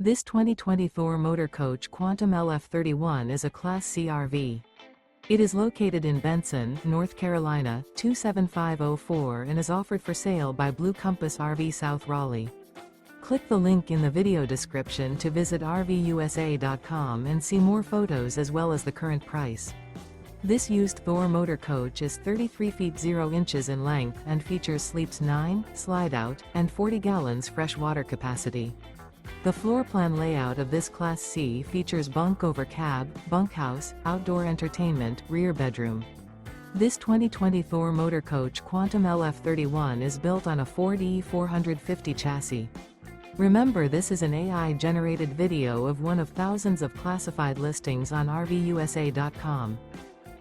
This 2020 Thor Motor Coach Quantum LF31 is a Class C RV. It is located in Benson, North Carolina, 27504 and is offered for sale by Blue Compass RV South Raleigh. Click the link in the video description to visit RVUSA.com and see more photos as well as the current price. This used Thor motor coach is 33 feet 0 inches in length and features sleeps 9, slide-out, and 40 gallons fresh water capacity. The floor plan layout of this Class C features bunk over cab, bunkhouse, outdoor entertainment, rear bedroom. This 2020 Thor motor coach Quantum LF31 is built on a Ford E450 chassis. Remember, this is an AI-generated video of one of thousands of classified listings on RVUSA.com.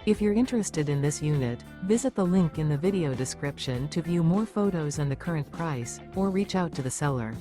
If you're interested in this unit, visit the link in the video description to view more photos and the current price, or reach out to the seller.